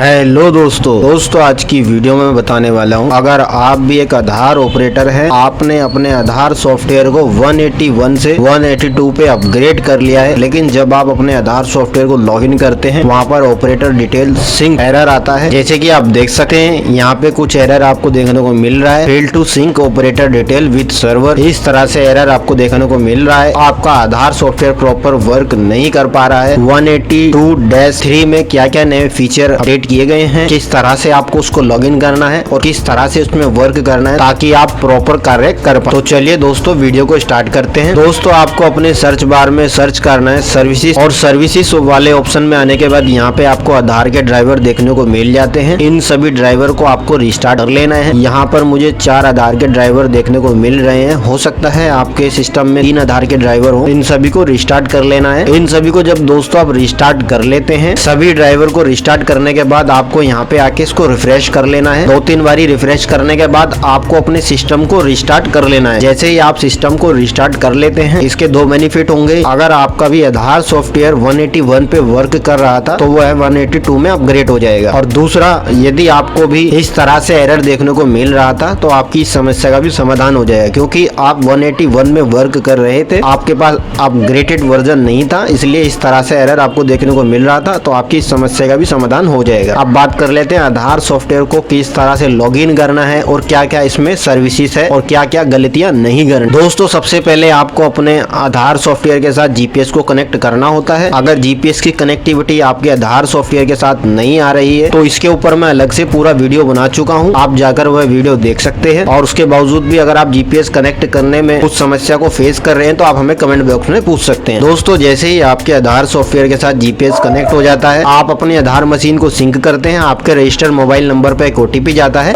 Hello दोस्तों आज की वीडियो में बताने वाला हूं, अगर आप भी एक आधार ऑपरेटर हैं, आपने अपने आधार सॉफ्टवेयर को 181 से 182 पे अपग्रेड कर लिया है, लेकिन जब आप अपने आधार सॉफ्टवेयर को लॉगिन करते हैं वहां पर ऑपरेटर डिटेल सिंक एरर आता है। जैसे कि आप देख सकते हैं यहाँ पे कुछ एरर आपको देखने को मिल रहा है, fail to sync operator detail with server, इस तरह से एरर आपको देखने को मिल रहा है। आपका आधार सॉफ्टवेयर प्रॉपर वर्क नहीं कर पा रहा है। 182-3 में क्या क्या नए फीचर अपडेट किए गए हैं, किस तरह से आपको उसको लॉगिन करना है और किस तरह से उसमें वर्क करना है ताकि आप प्रॉपर कार्य कर पाए। तो चलिए दोस्तों वीडियो को स्टार्ट करते हैं। दोस्तों आपको अपने सर्च बार में सर्च करना है सर्विसेज, और सर्विसेज वाले ऑप्शन में आने के बाद यहाँ पे आपको आधार के ड्राइवर देखने को मिल जाते हैं। इन सभी ड्राइवर को आपको रिस्टार्ट कर लेना है। यहाँ पर मुझे 4 आधार के ड्राइवर देखने को मिल रहे हैं, हो सकता है आपके सिस्टम में 3 आधार के ड्राइवर हो। इन सभी को रिस्टार्ट कर लेना है। इन सभी को जब दोस्तों आप रिस्टार्ट कर लेते हैं, सभी ड्राइवर को रिस्टार्ट करने के बाद आपको यहाँ पे आके इसको रिफ्रेश कर लेना है। 2-3 बारी रिफ्रेश करने के बाद आपको अपने सिस्टम को रिस्टार्ट कर लेना है। जैसे ही आप सिस्टम को रिस्टार्ट कर लेते हैं, इसके 2 बेनिफिट होंगे। अगर आपका भी आधार सॉफ्टवेयर 181 पे वर्क कर रहा था तो वह 182 में अपग्रेड हो जाएगा। और दूसरा, यदि आपको भी इस तरह से एरर देखने को मिल रहा था तो आपकी इस समस्या का भी समाधान हो जाएगा, क्योंकि आप 181 में वर्क कर रहे थे, आपके पास अपग्रेडेड वर्जन नहीं था, इसलिए इस तरह से एरर आपको देखने को मिल रहा था। तो आपकी इस समस्या का भी समाधान हो जाएगा। अब बात कर लेते हैं आधार सॉफ्टवेयर को किस तरह से लॉगिन करना है और क्या क्या इसमें सर्विसेज है और क्या क्या गलतियां नहीं करनी। दोस्तों सबसे पहले आपको अपने आधार सॉफ्टवेयर के साथ जीपीएस को कनेक्ट करना होता है। अगर जीपीएस की कनेक्टिविटी आपके आधार सॉफ्टवेयर के साथ नहीं आ रही है तो इसके ऊपर मैं अलग से पूरा वीडियो बना चुका हूँ, आप जाकर वह वीडियो देख सकते हैं। और उसके बावजूद भी अगर आप जीपीएस कनेक्ट करने में कुछ समस्या को फेस कर रहे हैं तो आप हमें कमेंट बॉक्स में पूछ सकते हैं। दोस्तों जैसे ही आपके आधार सॉफ्टवेयर के साथ जीपीएस कनेक्ट हो जाता है, आप अपनी आधार मशीन को सिंक करते हैं, आपके रजिस्टर्ड मोबाइल नंबर पे एक ओटीपी जाता है।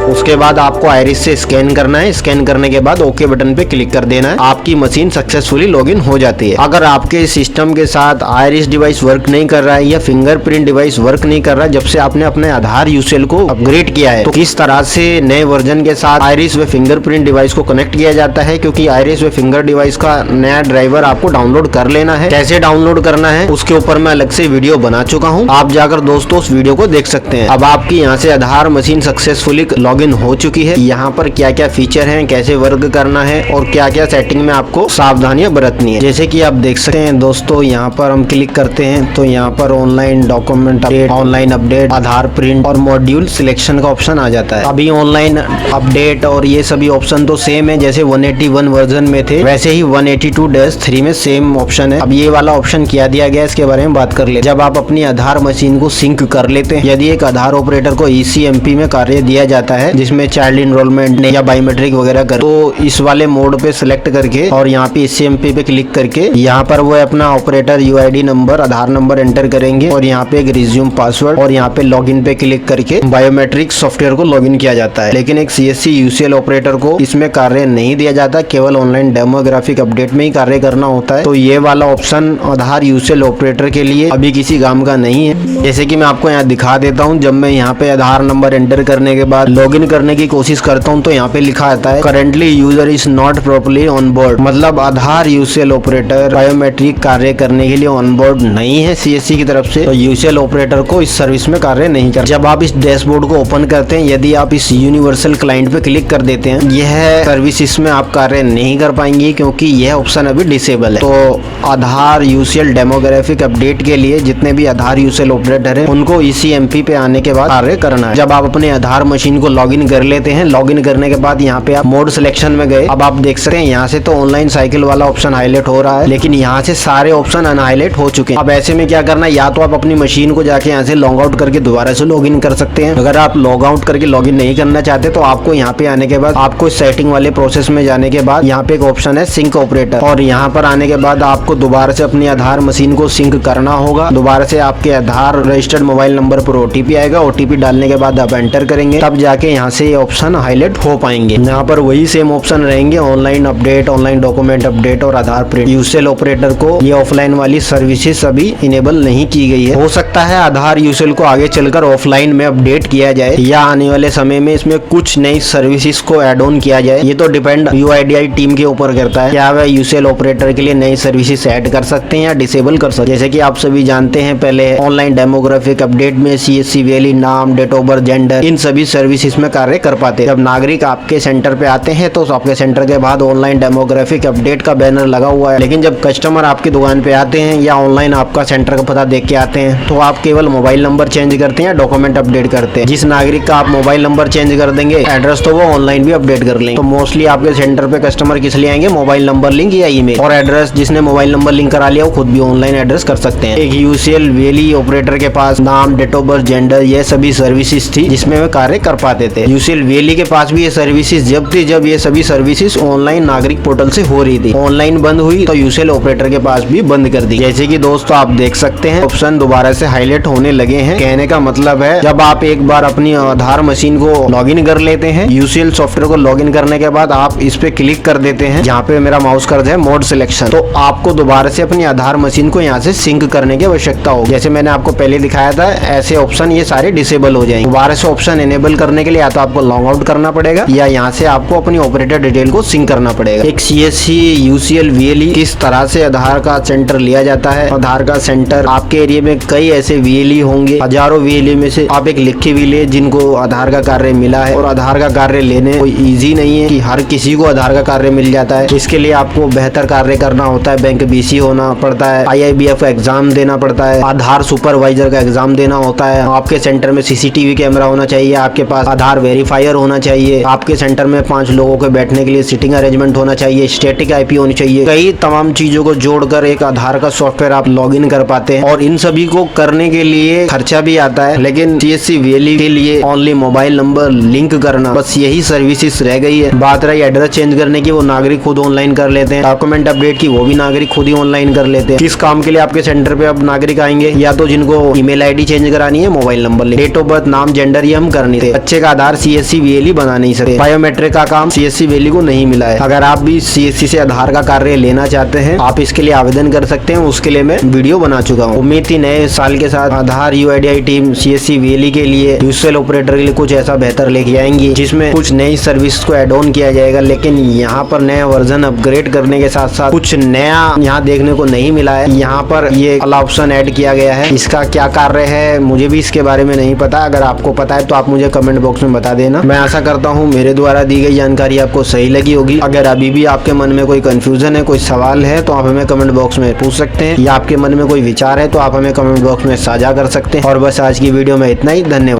उसके बाद आपको आइरिस से स्कैन करना है। स्कैन करने के बाद ओके बटन पे क्लिक कर देना है। आपकी मशीन सक्सेसफुली लॉगिन हो जाती है। अगर आपके सिस्टम के साथ आइरिस डिवाइस वर्क नहीं कर रहा है या फिंगरप्रिंट डिवाइस वर्क नहीं कर रहा है, जब से आपने अपने आधार यूसेल को अपग्रेड किया है, तो किस तरह से नए वर्जन के साथ आइरिस व फिंगरप्रिंट डिवाइस को कनेक्ट किया जाता है, क्योंकि आइरिस व फिंगर डिवाइस का नया ड्राइवर आपको डाउनलोड कर लेना है। कैसे डाउनलोड करना है उसके ऊपर मैं अलग से वीडियो बना चुका हूँ, आप जाकर दोस्तों उस वीडियो को देख सकते हैं। अब आपकी यहाँ से आधार मशीन सक्सेसफुली लॉगिन हो चुकी है। यहाँ पर क्या क्या फीचर हैं, कैसे वर्क करना है और क्या क्या सेटिंग में आपको सावधानियां बरतनी है, जैसे कि आप देख सकते हैं। दोस्तों यहाँ पर हम क्लिक करते हैं तो यहाँ पर online document update, online update, Aadhaar print और मॉड्यूल सिलेक्शन का ऑप्शन आ जाता है। अभी ऑनलाइन अपडेट और ये सभी ऑप्शन तो सेम है, जैसे 181 वर्जन में थे वैसे ही 182-3 में सेम ऑप्शन है। अब ये वाला ऑप्शन क्या दिया गया इसके बारे में बात कर ले। जब आप अपनी आधार मशीन को सिंक कर लेते हैं, यदि एक आधार ऑपरेटर को ECMP में कार्य दिया जाता है जिसमें चाइल्ड इनरोलमेंट या बायोमेट्रिक वगैरह कर, तो इस वाले मोड पे सिलेक्ट करके और यहाँ पे ECMP पे क्लिक करके यहाँ पर वो अपना ऑपरेटर UID नंबर, आधार नंबर एंटर करेंगे और यहाँ पे एक रिज्यूम पासवर्ड और यहाँ पे लॉगिन पे क्लिक करके बायोमेट्रिक सॉफ्टवेयर को लॉगिन किया जाता है। लेकिन एक CSC UCL ऑपरेटर को इसमें कार्य नहीं दिया जाता, केवल ऑनलाइन डेमोग्राफिक अपडेट में ही कार्य करना होता है। तो ये वाला ऑप्शन आधार UCL ऑपरेटर के लिए अभी किसी काम का नहीं है। जैसे कि मैं आपको यहाँ दिखा देता हूँ, जब मैं यहाँ पे आधार नंबर एंटर करने के बाद लॉगिन करने की कोशिश करता हूँ तो यहाँ पे लिखा आता है currently user is not properly on board, मतलब आधार UCL ऑपरेटर बायोमेट्रिक कार्य करने के लिए ऑन बोर्ड नहीं है CSC की तरफ से, तो UCL ऑपरेटर को इस सर्विस में कार्य नहीं कर। जब आप इस डैशबोर्ड को ओपन करते हैं, यदि आप इस यूनिवर्सल क्लाइंट पे क्लिक कर देते हैं, यह सर्विस इसमें आप कार्य नहीं कर पाएंगे क्योंकि यह ऑप्शन अभी डिसेबल है। तो आधार UCL डेमोग्राफिक अपडेट के लिए जितने भी आधार UCL ऑपरेटर है उनको ECMP पे आने के बाद कार्य करना है। जब आप अपने आधार मशीन को लॉगिन कर लेते हैं, लॉगिन करने के बाद यहाँ पे आप मोड सिलेक्शन में गए। अब आप देख सकते हैं यहाँ से तो ऑनलाइन साइकिल वाला ऑप्शन हाईलाइट हो रहा है, लेकिन यहाँ से सारे ऑप्शन अनहाईलाइट हो चुके हैं। अब ऐसे में क्या करना है, या तो आप अपनी मशीन को जाके यहाँ से लॉग आउट करके दोबारा से लॉगिन कर सकते हैं। अगर आप लॉग आउट करके लॉगिन नहीं करना चाहते तो आपको यहाँ पे आने के बाद आपको सेटिंग वाले प्रोसेस में जाने के बाद यहाँ पे एक ऑप्शन है सिंक ऑपरेटर, और यहाँ पर आने के बाद आपको दोबारा से अपनी आधार मशीन को सिंक करना होगा। दोबारा से आपके आधार रजिस्टर्ड मोबाइल नंबर पर OTP आएगा। OTP डालने के बाद आप एंटर करेंगे, तब जाके आपके यहाँ से ये ऑप्शन हाईलाइट हो पाएंगे। यहाँ पर वही सेम ऑप्शन रहेंगे, online update, online document update और आधार प्रिंट। यूसेल ऑपरेटर को ये ऑफलाइन वाली सर्विसेज अभी इनेबल नहीं की गई है। हो सकता है आधार यूसेल को आगे चलकर ऑफलाइन में अपडेट किया जाए या आने वाले समय में इसमें कुछ नई सर्विसेज को ऐड ऑन किया जाए। ये तो डिपेंड यूआईडीआई टीम के ऊपर करता है, क्या वह यूसेल ऑपरेटर के लिए नई सर्विसेज ऐड कर सकते हैं या डिसेबल कर सकते हैं। जैसे कि आप सभी जानते हैं, पहले ऑनलाइन डेमोग्राफिक अपडेट में सीएससी वैली, नाम, डेट ऑफ बर्थ, जेंडर, इन सभी सर्विसेज में कार्य कर पाते। जब नागरिक आपके सेंटर पे आते हैं तो आपके सेंटर के बाद ऑनलाइन डेमोग्राफिक अपडेट का बैनर लगा हुआ है, लेकिन जब कस्टमर आपकी दुकान पे आते हैं या ऑनलाइन आपका सेंटर का पता देख के आते हैं तो आप केवल मोबाइल नंबर चेंज करते हैं या डॉक्यूमेंट अपडेट करते हैं। जिस नागरिक का आप मोबाइल नंबर चेंज कर देंगे, एड्रेस तो वो ऑनलाइन भी अपडेट कर लेंगे। तो मोस्टली आपके सेंटर पे कस्टमर किस लिए आएंगे, मोबाइल नंबर लिंक या ईमेल, और एड्रेस जिसने मोबाइल नंबर लिंक करा लिया वो खुद भी ऑनलाइन एड्रेस कर सकते हैं। एक यूसीएल वैली ऑपरेटर के पास नाम, डेट ऑफ बर्थ, जेंडर, ये सभी सर्विसेज थी जिसमें वे कार्य कर पाते थे। यूसीएल वैली के पास भी ये सर्विसेज जब थी जब ये सभी सर्विसेज ऑनलाइन नागरिक पोर्टल से हो रही थी। ऑनलाइन बंद हुई तो यूसीएल ऑपरेटर के पास भी बंद कर दी। जैसे कि दोस्तों आप देख सकते हैं ऑप्शन दोबारा से हाईलाइट होने लगे हैं। कहने का मतलब है जब आप एक बार अपनी आधार मशीन को लॉगिन कर लेते हैं, यूसीएल सॉफ्टवेयर को लॉगिन करने के बाद आप इस पे क्लिक कर देते हैं, जहाँ पे मेरा माउस कर्सर है मोड सिलेक्शन, तो आपको दोबारा से अपनी आधार मशीन को यहाँ से सिंक करने की आवश्यकता होगी। जैसे मैंने आपको पहले दिखाया था, ऐसे ऑप्शन ये सारे डिसेबल हो जाएंगे। दोबारा से ऑप्शन एनेबल करने के लिए या तो आपको लॉग आउट करना पड़ेगा या यहाँ से आपको अपनी ऑपरेटर डिटेल को सिंक करना पड़ेगा। एक सीएससी यूसीएल वीएलई किस तरह से आधार का सेंटर लिया जाता है। आधार का सेंटर आपके एरिया में कई ऐसे वीएलई होंगे, हजारों वीएलई में से आप एक लिखे भी ले जिनको आधार का कार्य मिला है, और आधार का कार्य लेने कोई इजी नहीं है कि हर किसी को आधार का कार्य मिल जाता है। इसके लिए आपको बेहतर कार्य करना होता है, बैंक बीसी होना पड़ता है, IIBF का एग्जाम देना पड़ता है, आधार सुपरवाइजर का एग्जाम देना होता है, आपके सेंटर में सीसीटीवी कैमरा होना चाहिए, आपके पास आधार वेरीफायर होना चाहिए, आपके सेंटर में 5 लोगों के बैठने के लिए सिटिंग अरेंजमेंट होना चाहिए, स्टैटिक IP होनी चाहिए। कई तमाम चीजों को जोड़कर एक आधार का सॉफ्टवेयर आप लॉगिन कर पाते हैं, और इन सभी को करने के लिए खर्चा भी आता है। लेकिन सीएससी वैली के लिए ओनली मोबाइल नंबर लिंक करना, बस यही सर्विसेज रह गई है। बात रही एड्रेस चेंज करने की, वो नागरिक खुद ऑनलाइन कर लेते हैं। डॉक्यूमेंट अपडेट की, वो भी नागरिक खुद ही ऑनलाइन कर लेते हैं। किस काम के लिए आपके सेंटर पे अब नागरिक आएंगे, या तो जिनको ईमेल ID चेंज करानी है, mobile number, date of birth, नाम, जेंडर, ये हम कर नहीं थे। बच्चे का आधार सीएससी वैली बना नहीं सकते। बायोमेट्रिक का काम सीएससी वैली को नहीं मिला है। अगर आप भी सीएससी से आधार का कार्य लेना चाहते हैं, आप इसके लिए आवेदन कर सकते हैं। उसके लिए मैं वीडियो बना चुका हूँ। उम्मीद थी नए साल के साथ आधार यूआईडीआई टीम सीएससी वैली के लिए, यूसेल ऑपरेटर के लिए कुछ ऐसा बेहतर लेके आएंगी जिसमें कुछ नई सर्विस को ऐड ऑन किया जाएगा। लेकिन यहाँ पर नया वर्जन अपग्रेड करने के साथ साथ कुछ नया यहाँ देखने को नहीं मिला है। यहाँ पर ये वाला ऑप्शन ऐड किया गया है, इसका क्या कार्य है मुझे भी इसके बारे में नहीं पता। अगर आपको पता है तो आप मुझे कमेंट बॉक्स में बता देना। मैं आशा करता हूँ मेरे द्वारा दी गई जानकारी आपको सही लगी होगी। अगर अभी भी आपके मन में कोई कंफ्यूजन है, कोई सवाल है, तो आप हमें कमेंट बॉक्स में पूछ सकते हैं, या आपके मन में कोई विचार है तो आप हमें कमेंट बॉक्स में साझा कर सकते हैं। और बस आज की वीडियो में इतना ही। धन्यवाद।